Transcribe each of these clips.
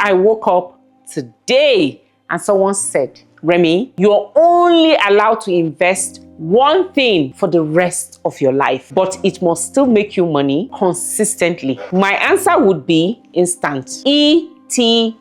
I woke up today and someone said, Remi, you're only allowed to invest one thing for the rest of your life, but it must still make you money consistently. My answer would be instant. ETFs.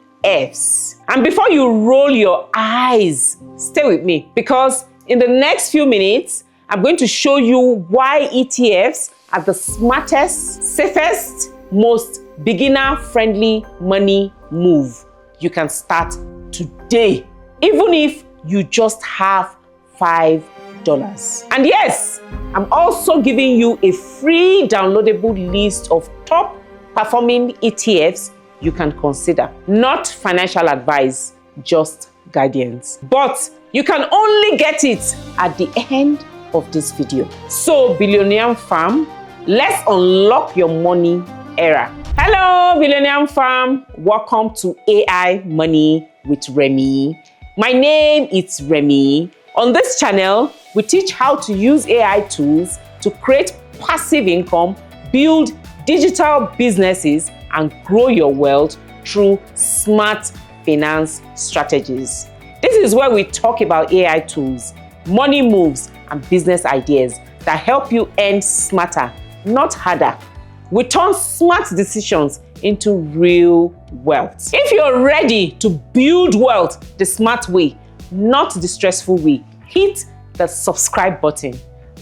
And before you roll your eyes, stay with me, because in the next few minutes, I'm going to show you why ETFs are the smartest, safest, most beginner-friendly money move you can start today, even if you just have $5. And yes, I'm also giving you a free downloadable list of top performing ETFs you can consider. Not financial advice, just guidance. But you can only get it at the end of this video. So, Billionaire Fam, let's unlock your money era. Hello, Billionaire Fam. Welcome to AI Money with Remi. My name is Remi. On this channel, we teach how to use AI tools to create passive income, build digital businesses, and grow your wealth through smart finance strategies. This is where we talk about AI tools, money moves, and business ideas that help you earn smarter, not harder. We turn smart decisions into real wealth. If you're ready to build wealth the smart way, not the stressful way, hit the subscribe button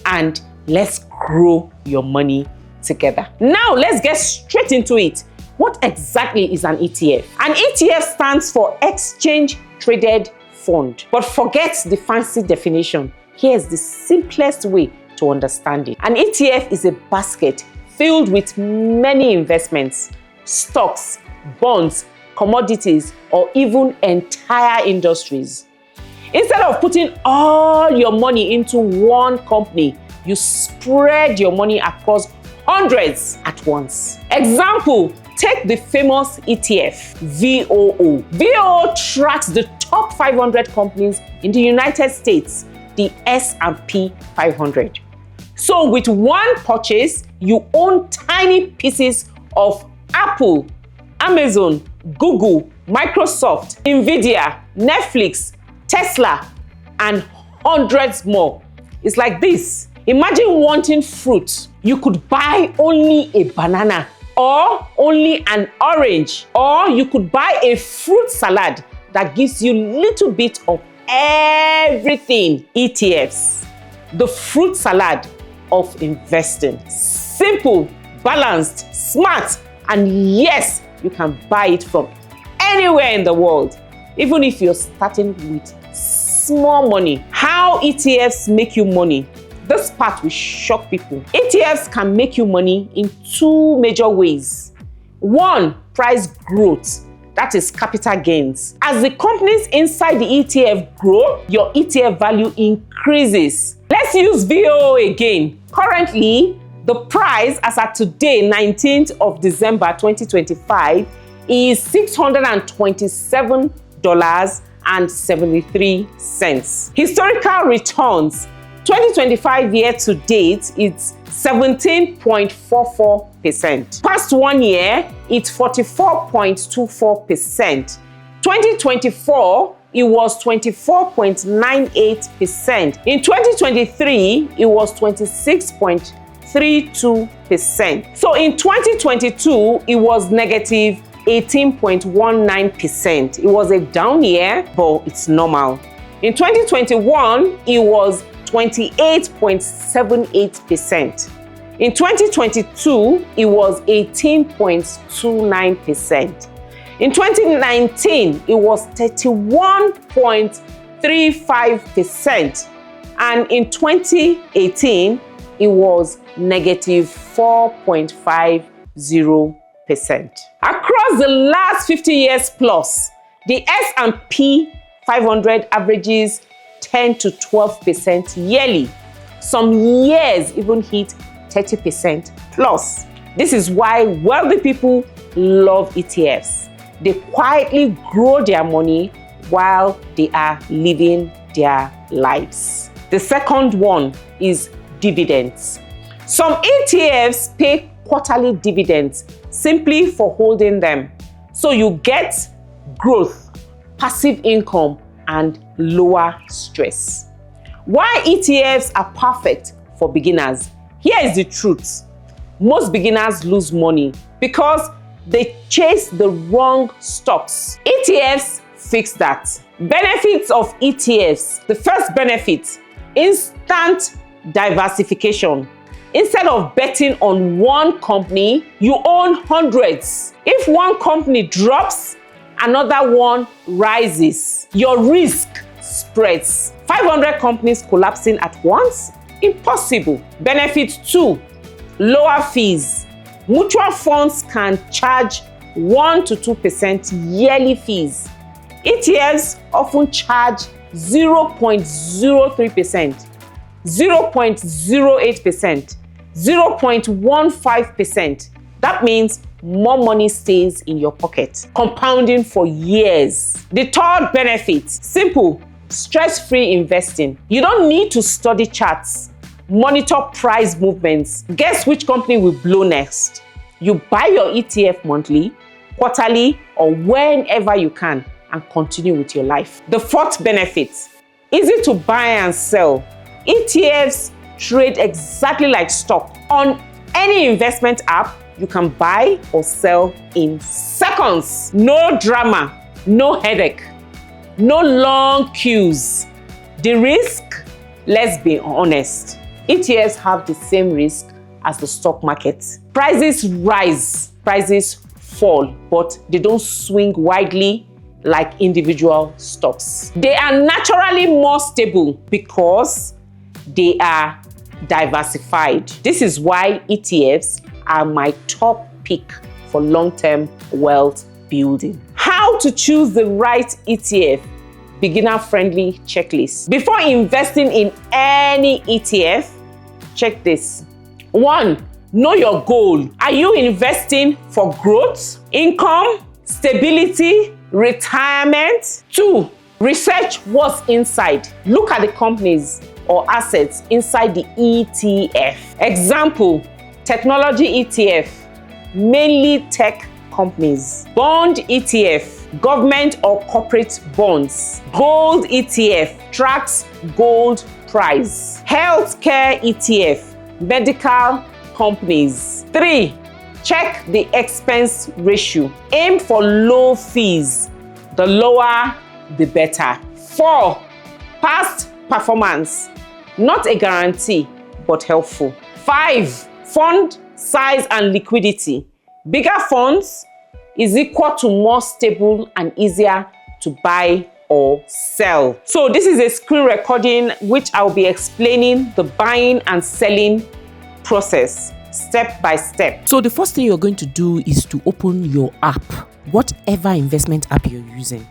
and let's grow your money together. Now let's get straight into it. What exactly is an ETF? An ETF stands for Exchange Traded Fund. But forget the fancy definition. Here's the simplest way to understand it. An ETF is a basket filled with many investments, stocks, bonds, commodities, or even entire industries. Instead of putting all your money into one company, you spread your money across hundreds at once. Example, take the famous ETF, VOO. VOO tracks the top 500 companies in the United States, the S&P 500. So with one purchase, you own tiny pieces of Apple, Amazon, Google, Microsoft, Nvidia, Netflix, Tesla, and hundreds more. It's like this. Imagine wanting fruit. You could buy only a banana or only an orange, or you could buy a fruit salad that gives you a little bit of everything. ETFs, the fruit salad of investing. Simple, balanced, smart, and yes, you can buy it from anywhere in the world, even if you're starting with small money. How ETFs make you money? This part will shock people. ETFs can make you money in two major ways. One, price growth. That is capital gains. As the companies inside the ETF grow, your ETF value increases. Let's use VOO again. Currently, the price as at today, 19th of December 2025, is $627.73. Historical returns, 2025 year to date, it's 17.44%. Past 1 year, it's 44.24%. 2024, it was 24.98%. In 2023, it was 26.32%. So in 2022, it was negative 18.19%. It was a down year, but it's normal. In 2021, it was 28.78%. In 2022, it was 18.29%. In 2019, it was 31.35%. And in 2018, it was negative 4.50%. Across the last 50 years plus, the S&P 500 averages 10 to 12% yearly. Some years even hit 30% plus. This is why wealthy people love ETFs. They quietly grow their money while they are living their lives. The second one is dividends. Some ETFs pay quarterly dividends simply for holding them. So you get growth, passive income, and lower stress. Why ETFs are perfect for beginners? Here is the truth. Most beginners lose money because they chase the wrong stocks. ETFs fix that. Benefits of ETFs. The first benefit, instant diversification. Instead of betting on one company, you own hundreds. If one company drops, another one rises. Your risk spreads. 500 companies collapsing at once? Impossible. Benefit 2, lower fees. Mutual funds can charge 1 to 2% yearly fees. ETFs often charge 0.03%, 0.08%, 0.15%. That means more money stays in your pocket, compounding for years. The third benefit, simple, stress-free investing. You don't need to study charts, monitor price movements, guess which company will blow next. You buy your ETF monthly, quarterly, or whenever you can and continue with your life. The fourth benefit, easy to buy and sell. ETFs trade exactly like stock. On any investment app, you can buy or sell in seconds. No drama, no headache, no long queues. The risk, let's be honest, ETFs have the same risk as the stock market. Prices rise, prices fall, but they don't swing widely like individual stocks. They are naturally more stable because they are diversified. This is why ETFs are my top pick for long-term wealth building. How to choose the right ETF? Beginner-friendly checklist. Before investing in any ETF, check this. 1, know your goal. Are you investing for growth, income, stability, retirement? 2, research what's inside. Look at the companies or assets inside the ETF. Example, technology ETF, mainly tech companies. Bond ETF, government or corporate bonds. Gold ETF, tracks gold price. Healthcare ETF, medical companies. 3, check the expense ratio. Aim for low fees. The lower, the better. 4, past performance. Not a guarantee, but helpful. 5, fund size and liquidity. Bigger funds is equal to more stable and easier to buy or sell. So this is a screen recording which I'll be explaining the buying and selling process step by step. So the first thing you're going to do is to open your app, whatever investment app you're using.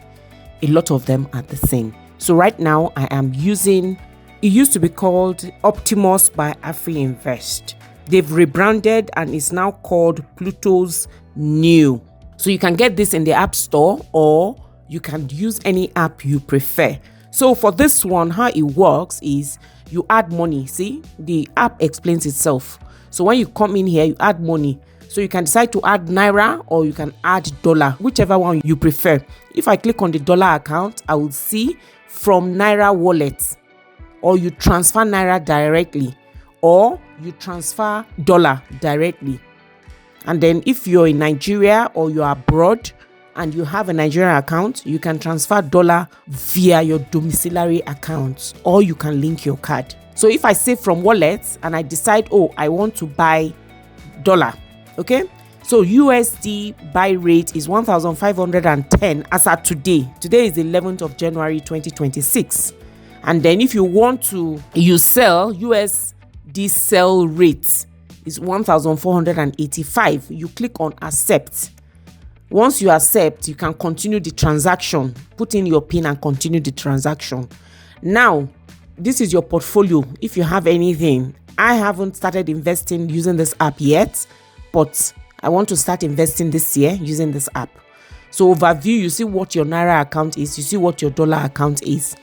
A lot of them are the same. So right now I am using, it used to be called Optimus by AfriInvest. They've rebranded and it's now called Pluto's New. So you can get this in the App Store or you can use any app you prefer. So for this one, how it works is you add money. See, the app explains itself. So when you come in here, you add money. So you can decide to add Naira or you can add dollar, whichever one you prefer. If I click on the dollar account, I will see from Naira wallet, or you transfer Naira directly, or you transfer dollar directly. And then if you're in Nigeria or you're abroad and you have a Nigerian account, you can transfer dollar via your domiciliary account, or you can link your card. So if I save from wallets and I decide, oh, I want to buy dollar, okay? So USD buy rate is 1,510 as at today. Today is the 11th of January 2026. And then if you want to, you sell, USD sell rate is 1,485. You click on accept. Once you accept, you can continue the transaction. Put in your PIN and continue the transaction. Now, this is your portfolio. If you have anything, I haven't started investing using this app yet, but I want to start investing this year using this app. So overview, you see what your Naira account is, you see what your dollar account is.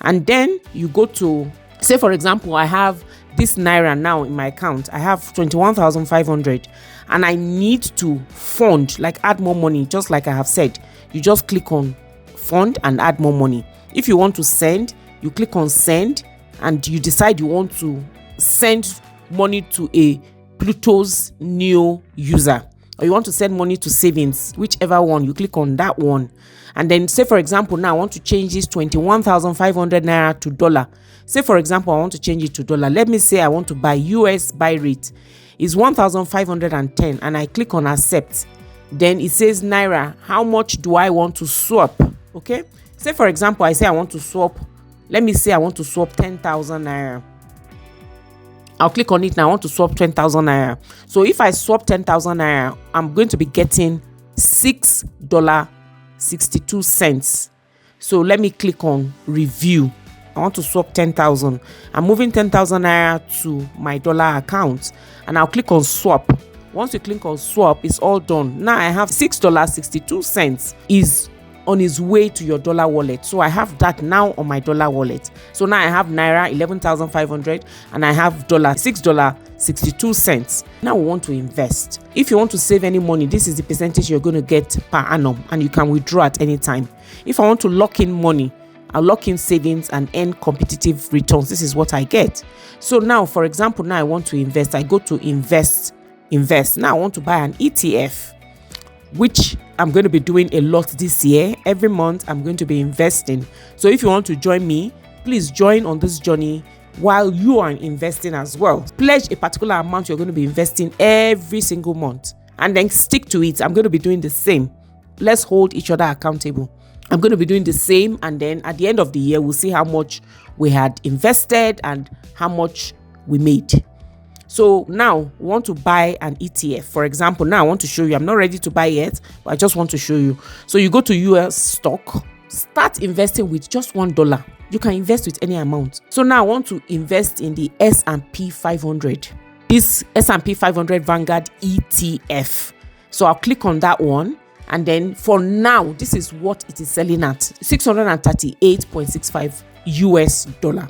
And then you go to, say for example, I have this naira now in my account, I have 21,500, and I need to fund, like add more money, just like I have said. You just click on fund and add more money. If you want to send, you click on send, and you decide you want to send money to a Pluto's new user, or you want to send money to savings, whichever one, you click on that one. And then say, for example, now I want to change this 21,500 naira to dollar. Say, for example, I want to change it to dollar. Let me say I want to buy US buy rate is 1,510, and I click on accept. Then it says naira, how much do I want to swap? Okay, say for example, I say I want to swap, let me say I want to swap 10,000 naira. I'll click on it now. I want to swap 10,000 naira. So if I swap 10,000 naira, I'm going to be getting $6.62. So let me click on review. I want to swap 10,000. I'm moving 10,000 naira to my dollar account, and I'll click on swap. Once you click on swap, it's all done. Now I have $6.62 is on its way to your dollar wallet. So I have that now on my dollar wallet. So now I have naira 11,500, and I have $6.62. Now we want to invest. If you want to save any money, this is the percentage you're going to get per annum, and you can withdraw at any time. If I want to lock in money, I'll lock in savings and earn competitive returns. This is what I get. So now, for example, now I want to invest. I go to invest. Now I want to buy an ETF, which I'm going to be doing a lot this year. Every month I'm going to be investing. So if you want to join me, please join on this journey while you are investing as well. Pledge a particular amount you're going to be investing every single month, and then stick to it. I'm going to be doing the same. Let's hold each other accountable. I'm going to be doing the same, and then at the end of the year, we'll see how much we had invested and how much we made. So now we want to buy an ETF. For example, now I want to show you. I'm not ready to buy yet, but I just want to show you. So you go to US stock, start investing with just $1. You can invest with any amount. So now I want to invest in the S&P 500. This S&P 500 Vanguard ETF. So I'll click on that one. And then for now, this is what it is selling at, $638.65 US dollar.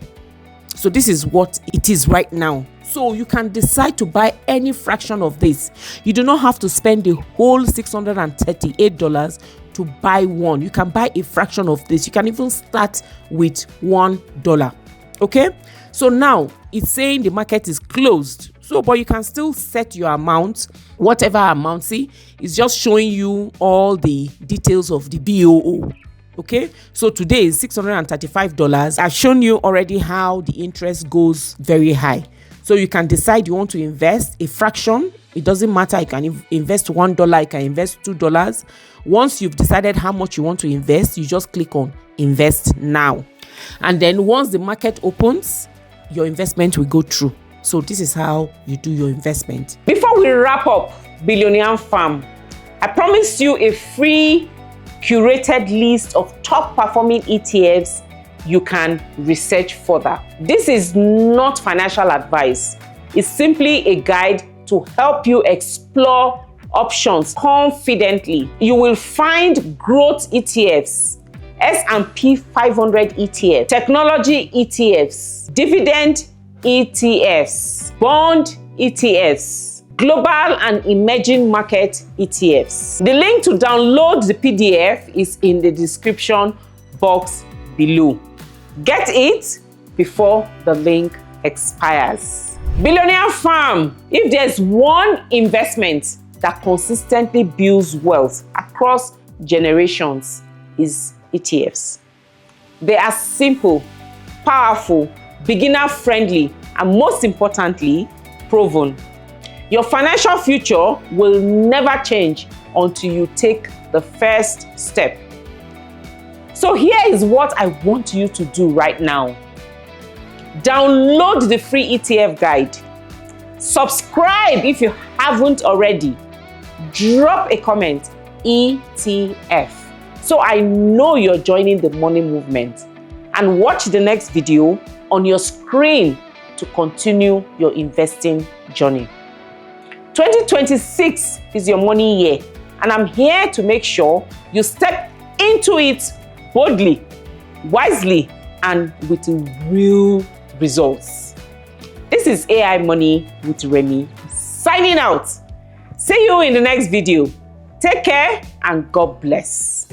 So this is what it is right now. So you can decide to buy any fraction of this. You do not have to spend the whole $638 to buy one. You can buy a fraction of this. You can even start with $1. Okay. So now it's saying the market is closed. So, but you can still set your amount, whatever amount. See, it's just showing you all the details of the BOO. Okay, so today is $635. I've shown you already how the interest goes very high. So you can decide you want to invest a fraction. It doesn't matter. You can invest $1. You can invest $2. Once you've decided how much you want to invest, you just click on invest now. And then once the market opens, your investment will go through. So this is how you do your investment. Before we wrap up Billionaire Farm, I promised you a free curated list of top performing ETFs you can research further. This is not financial advice. It's simply a guide to help you explore options confidently. You will find growth ETFs, S&P 500 ETF, technology ETFs, dividend ETFs, bond ETFs, global and emerging market ETFs. The link to download the PDF is in the description box below. Get it before the link expires. Billionaire Farm, if there's one investment that consistently builds wealth across generations, is ETFs. They are simple, powerful, beginner-friendly, and most importantly, proven. Your financial future will never change until you take the first step. So here is what I want you to do right now. Download the free ETF guide. Subscribe if you haven't already. Drop a comment, ETF, so I know you're joining the money movement. And watch the next video on your screen to continue your investing journey. 2026 is your money year, and I'm here to make sure you step into it boldly, wisely, and with real results. This is AI Money with Remi, signing out. See you in the next video. Take care and God bless.